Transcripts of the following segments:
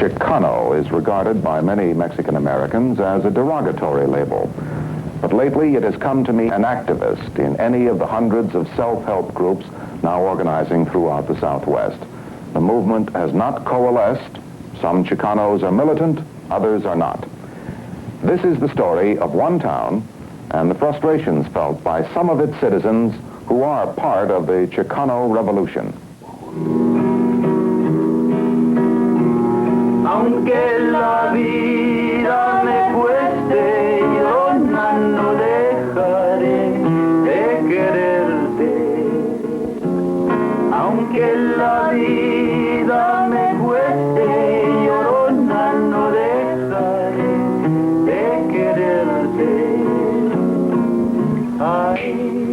Chicano is regarded by many Mexican Americans as a derogatory label. But lately it has come to me an activist in any of the hundreds of self-help groups now organizing throughout the Southwest. The movement has not coalesced. Some Chicanos are militant, others are not. This is the story of one town and the frustrations felt by some of its citizens who are part of the Chicano Revolution. Aunque la vida me cueste, yo no dejaré de quererte. Aunque la vida me cueste, yo no dejaré de quererte.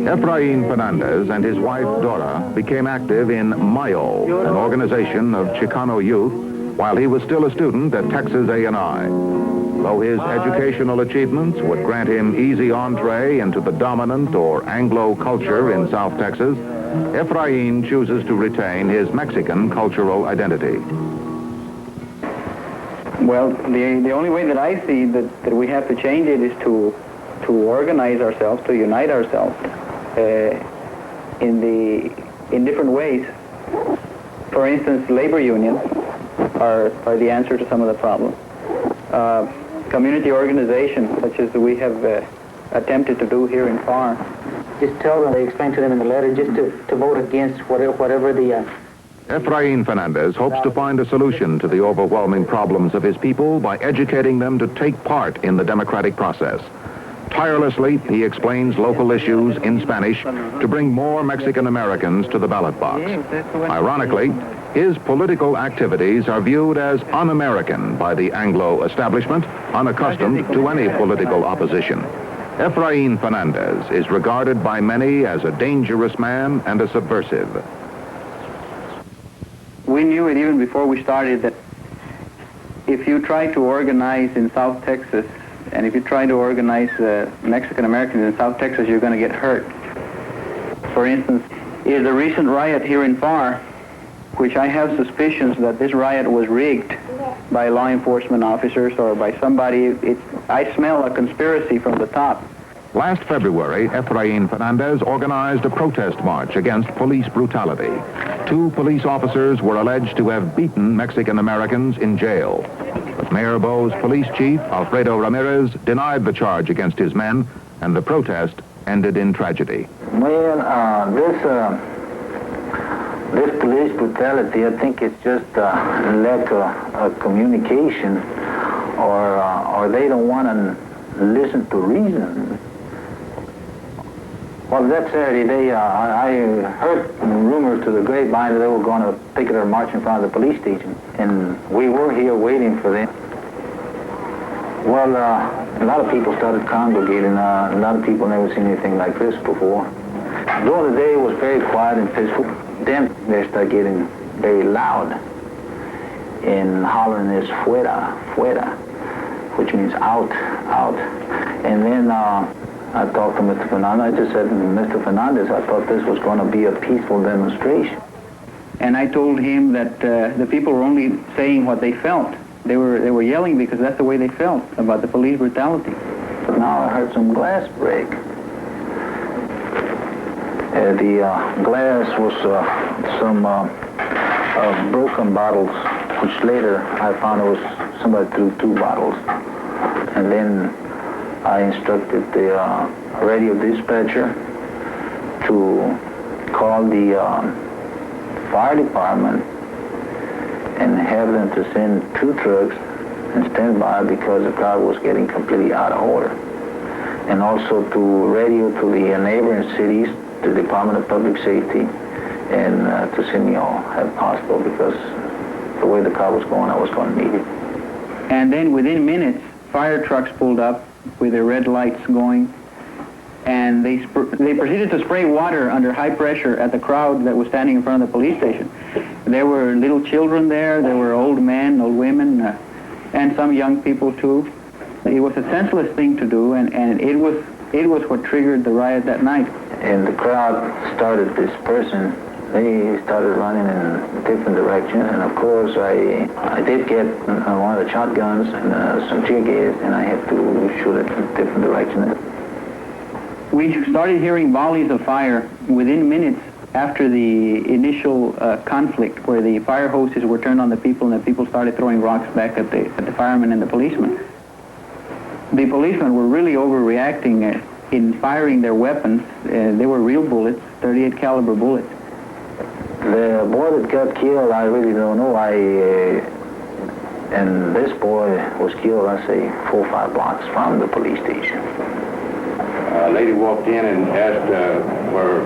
Efrain Fernandez and his wife Dora became active in Mayo, an organization of Chicano youth, while he was still a student at Texas A&I. Though his educational achievements would grant him easy entree into the dominant or Anglo culture in South Texas, Efrain chooses to retain his Mexican cultural identity. Well, the only way that I see that we have to change it is to organize ourselves, to unite ourselves in different ways. For instance, labor unions are the answer to some of the problems. Community organizations, such as we have attempted to do here in Pharr. Just tell them, they explain to them in the letter, just to vote against whatever the... Efrain Fernandez hopes to find a solution to the overwhelming problems of his people by educating them to take part in the democratic process. Tirelessly, he explains local issues in Spanish to bring more Mexican Americans to the ballot box. Ironically, his political activities are viewed as un-American by the Anglo establishment, unaccustomed to any political opposition. Efrain Fernandez is regarded by many as a dangerous man and a subversive. We knew it even before we started that if you try to organize in South Texas, and if you try to organize Mexican Americans in South Texas, you're going to get hurt. For instance, is the recent riot here in Pharr, which I have suspicions that this riot was rigged by law enforcement officers or by somebody. I smell a conspiracy from the top. Last February, Efrain Fernandez organized a protest march against police brutality. 2 police officers were alleged to have beaten Mexican Americans in jail. But Mayor Bo's police chief, Alfredo Ramirez, denied the charge against his men, and the protest ended in tragedy. Well, this police brutality, I think it's just lack of communication, or they don't want to listen to reason. Well, that Saturday, I heard rumors to the grapevine that they were going to picket or march in front of the police station, and we were here waiting for them. Well, a lot of people started congregating. A lot of people never seen anything like this before. During the day, it was very quiet and peaceful. Then they started getting very loud and hollering this fuera, fuera, which means out, out. And then I talked to Mr. Fernandez. I just said, Mr. Fernandez, I thought this was going to be a peaceful demonstration. And I told him that the people were only saying what they felt. They were yelling because that's the way they felt about the police brutality. But now I heard some glass break. The glass was some broken bottles, which later I found it was somebody threw 2 bottles. And then I instructed the radio dispatcher to call the fire department and have them to send 2 trucks and stand by because the crowd was getting completely out of order. And also to radio to the neighboring cities, the Department of Public Safety, and to send me all if possible because the way the car was going, I was going to need it. And then within minutes, fire trucks pulled up with their red lights going, and they proceeded to spray water under high pressure at the crowd that was standing in front of the police station. There were little children there were old men, old women, and some young people too. It was a senseless thing to do, and it was what triggered the riot that night. And the crowd started dispersing They started running in different directions, and of course I did get one of the shotguns and some tear gas, and I had to shoot it in different directions. We started hearing volleys of fire within minutes after the initial conflict, where the fire hoses were turned on the people and the people started throwing rocks back at the firemen and the policemen. The policemen were really overreacting in firing their weapons. They were real bullets, 38 caliber bullets. The boy that got killed, I really don't know. And this boy was killed, I say, 4 or 5 blocks from the police station. A lady walked in and asked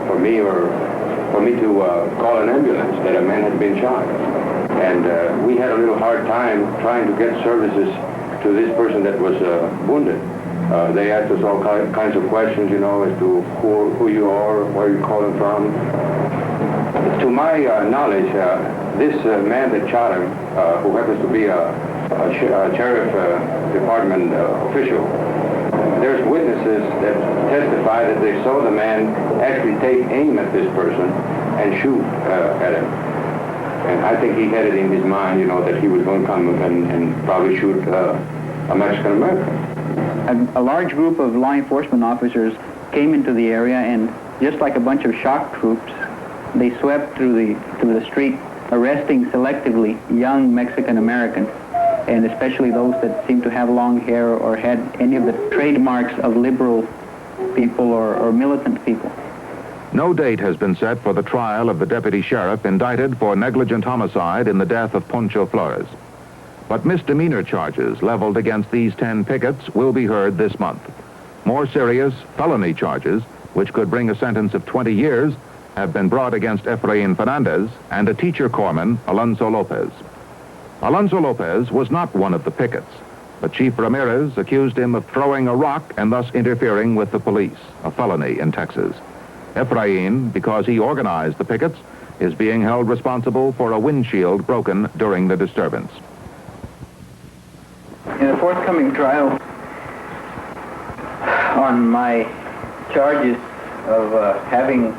for me to call an ambulance, that a man had been shot. And we had a little hard time trying to get services to this person that was wounded. They asked us all kinds of questions, you know, as to who you are, where you're calling from. To my knowledge, this man that shot him, who happens to be a sheriff department official, there's witnesses that testify that they saw the man actually take aim at this person and shoot at him. And I think he had it in his mind, you know, that he was going to come and probably shoot a Mexican American. A large group of law enforcement officers came into the area, and just like a bunch of shock troops, they swept through the street, arresting selectively young Mexican Americans, and especially those that seemed to have long hair or had any of the trademarks of liberal people or militant people. No date has been set for the trial of the deputy sheriff indicted for negligent homicide in the death of Alfonso Flores. But misdemeanor charges leveled against these 10 pickets will be heard this month. More serious felony charges, which could bring a sentence of 20 years, have been brought against Efrain Fernandez and a teacher corpsman, Alfonso Lopez. Alfonso Lopez was not one of the pickets, but Chief Ramirez accused him of throwing a rock and thus interfering with the police, a felony in Texas. Efrain, because he organized the pickets, is being held responsible for a windshield broken during the disturbance. In the forthcoming trial, on my charges of having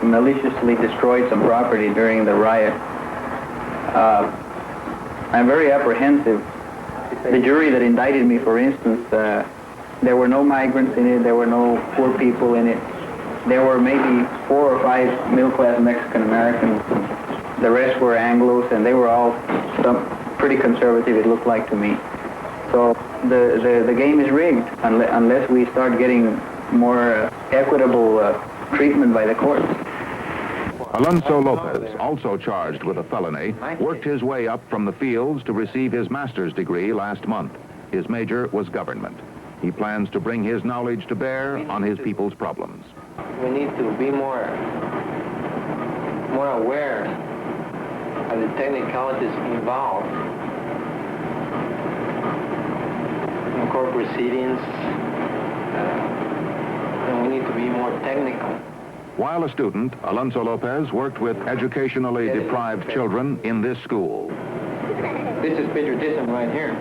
maliciously destroyed some property during the riot, I'm very apprehensive. The jury that indicted me, for instance, there were no migrants in it, there were no poor people in it. There were maybe 4 or 5 middle-class Mexican Americans. The rest were Anglos, and they were all pretty conservative, it looked like to me. So the game is rigged unless we start getting more equitable treatment by the courts. Alfonso Lopez, also charged with a felony, worked his way up from the fields to receive his master's degree last month. His major was government. He plans to bring his knowledge to bear on his people's problems. We need to be more aware of the technicalities involved in court proceedings, and we need to be more technical. While a student, Alfonso Lopez worked with educationally deprived children in this school. This is patriotism right here,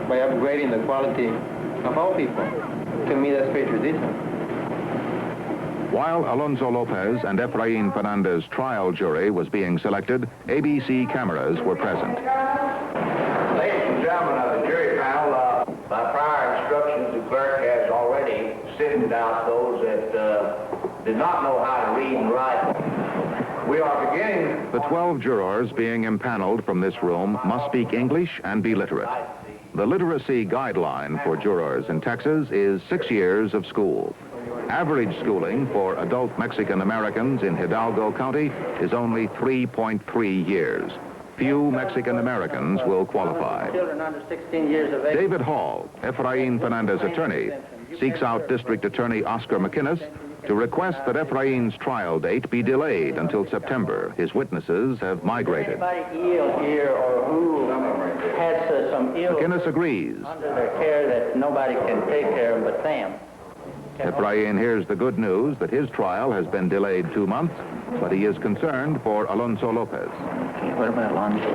by upgrading the quality of all people. To me, that's patriotism. While Alfonso Lopez and Efrain Fernandez's trial jury was being selected, ABC cameras were present. Ladies and gentlemen of the jury panel, by prior instructions, the clerk has already sifted out those that did not know how to read and write. We are beginning... The 12 jurors being impaneled from this room must speak English and be literate. The literacy guideline for jurors in Texas is 6 years of school. Average schooling for adult Mexican Americans in Hidalgo County is only 3.3 years. Few Mexican Americans will qualify. Children under 16 years of age. David Hall, Efrain Fernandez's attorney, seeks out District Attorney Oscar McInnes to request that Efrain's trial date be delayed until September. His witnesses have migrated. Anybody ill here or who has some ill McInnes agrees. under their care that nobody can take care of but them. Efrain hears the good news that his trial has been delayed 2 months, but he is concerned for Alfonso Lopez. Okay, what about Alonso?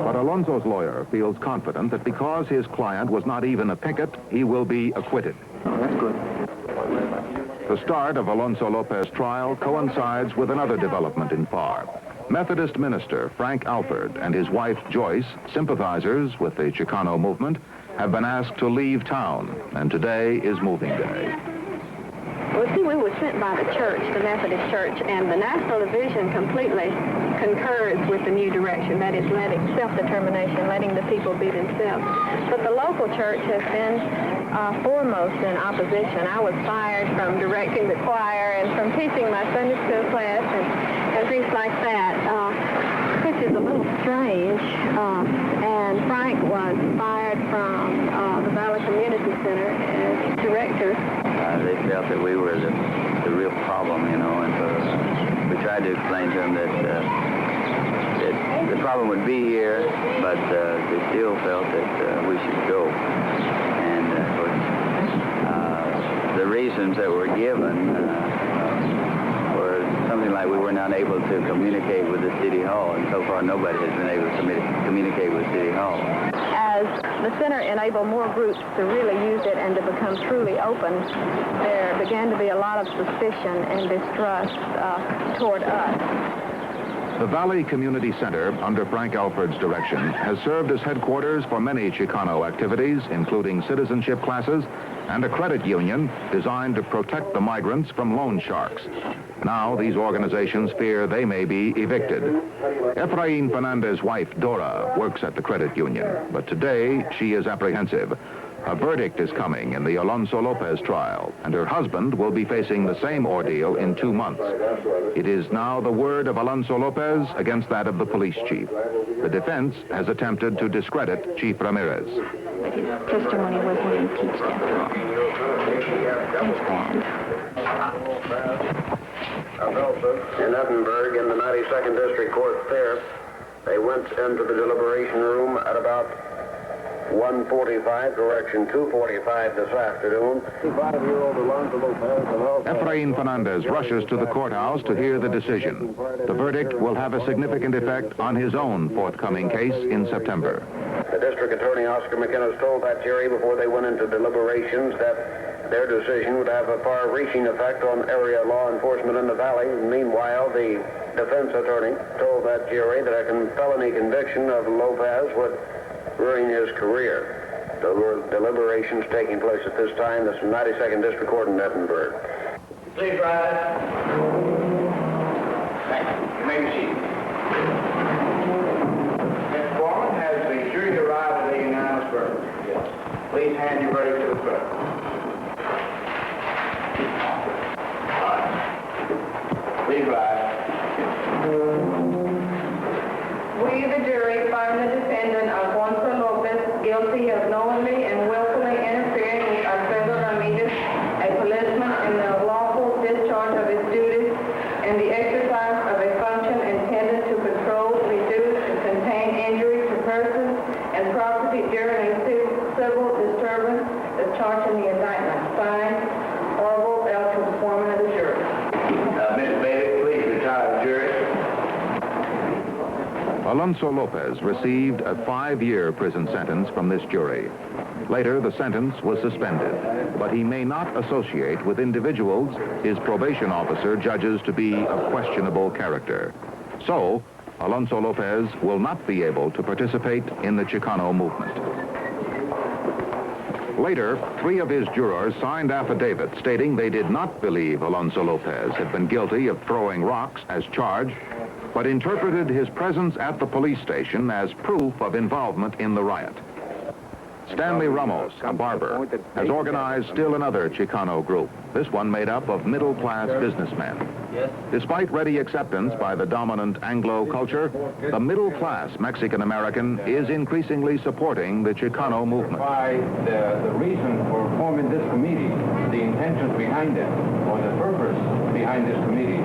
But Alonso's lawyer feels confident that because his client was not even a picket, he will be acquitted. Oh, that's good. The start of Alfonso Lopez trial coincides with another development in Pharr. Methodist minister Frank Alford and his wife Joyce, sympathizers with the Chicano movement, have been asked to leave town, and today is moving day. Well, see, we were sent by the church, the Methodist Church, and the National Division completely concurs with the new direction, that is letting self-determination, letting the people be themselves. But the local church has been foremost in opposition. I was fired from directing the choir and from teaching my Sunday school class and things like that, which is a little strange. And Frank was fired from the Valley Community Center as director. They felt that we were the real problem, you know, and we tried to explain to them that the problem would be here, but they still felt that we should go. And the reasons that were given were something like we were not able to communicate with the City Hall, and so far nobody has been able to communicate with City Hall. As the center enabled more groups to really use it and to become truly open, there began to be a lot of suspicion and distrust toward us. The Valley Community Center, under Frank Alford's direction, has served as headquarters for many Chicano activities, including citizenship classes and a credit union designed to protect the migrants from loan sharks. Now, these organizations fear they may be evicted. Efrain Fernandez's wife, Dora, works at the credit union, but today she is apprehensive. A verdict is coming in the Alfonso Lopez trial, and her husband will be facing the same ordeal in 2 months. It is now the word of Alfonso Lopez against that of the police chief. The defense has attempted to discredit Chief Ramirez. But his testimony wasn't impeached after all. It's bad. In Edinburgh, in the 92nd District Court there, they went into the deliberation room at about 1:45, correction, 2:45 this afternoon. 55-year-old Alfonso Lopez. Efrain Fernandez rushes to the courthouse to hear the decision. The verdict will have a significant effect on his own forthcoming case in September. The district attorney, Oscar McInnes, told that jury before they went into deliberations that their decision would have a far-reaching effect on area law enforcement in the valley. Meanwhile, the defense attorney told that jury that a felony conviction of Lopez would ruin his career. There were deliberations taking place at this time. This is 92nd District Court in Edinburgh. Please rise. Thank you. You may be seated. Mr. Foreman, has the jury arrived at a unanimous verdict? Yes. Please hand your verdict to the clerk. All right. Please rise. We, the jury, find the defendant, Alfonso Lopez, guilty of knowingly and willfully interfering with Alfredo Ramirez, a policeman, in the lawful discharge of his duties and the exercise of a function intended to control, reduce, and contain injury to persons and property during a civil disturbance as charged in the indictment. Signed, Orville L. to the foreman of the jury. Ms. Bailey, please retire the jury. Alfonso Lopez received a 5-year prison sentence from this jury. Later, the sentence was suspended, but he may not associate with individuals his probation officer judges to be of questionable character. So, Alfonso Lopez will not be able to participate in the Chicano movement. Later, 3 of his jurors signed affidavits stating they did not believe Alfonso Lopez had been guilty of throwing rocks as charged, but interpreted his presence at the police station as proof of involvement in the riot. Stanley Ramos, a barber, has organized still another Chicano group, this one made up of middle-class businessmen. Despite ready acceptance by the dominant Anglo culture, the middle-class Mexican-American is increasingly supporting the Chicano movement. The reason for forming this committee, the intentions behind it, or the purpose behind this committee.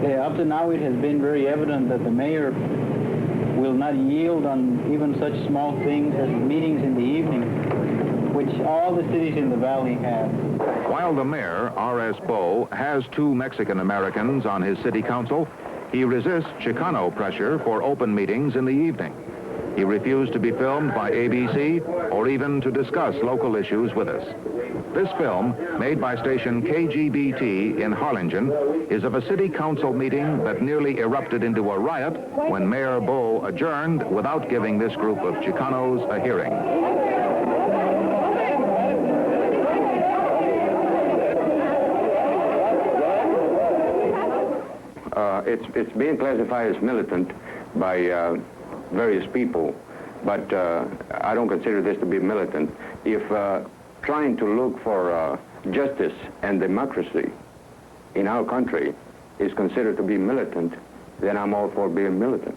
Up to now, it has been very evident that the mayor will not yield on even such small things as meetings in the evening, which all the cities in the valley have. While the mayor, R.S. Bowe, has 2 Mexican-Americans on his city council, he resists Chicano pressure for open meetings in the evening. He refused to be filmed by ABC or even to discuss local issues with us. This film, made by station KGBT in Harlingen, is of a city council meeting that nearly erupted into a riot when Mayor Bull adjourned without giving this group of Chicanos a hearing. It's being classified as militant by various people, but I don't consider this to be militant. If trying to look for justice and democracy in our country is considered to be militant, then I'm all for being militant.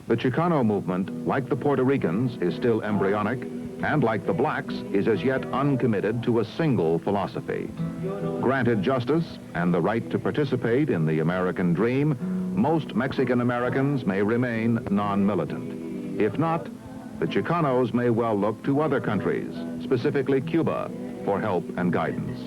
The Chicano movement, like the Puerto Ricans, is still embryonic, and like the blacks, is as yet uncommitted to a single philosophy. Granted justice and the right to participate in the American dream, most Mexican Americans may remain non-militant. If not, the Chicanos may well look to other countries, specifically Cuba, for help and guidance.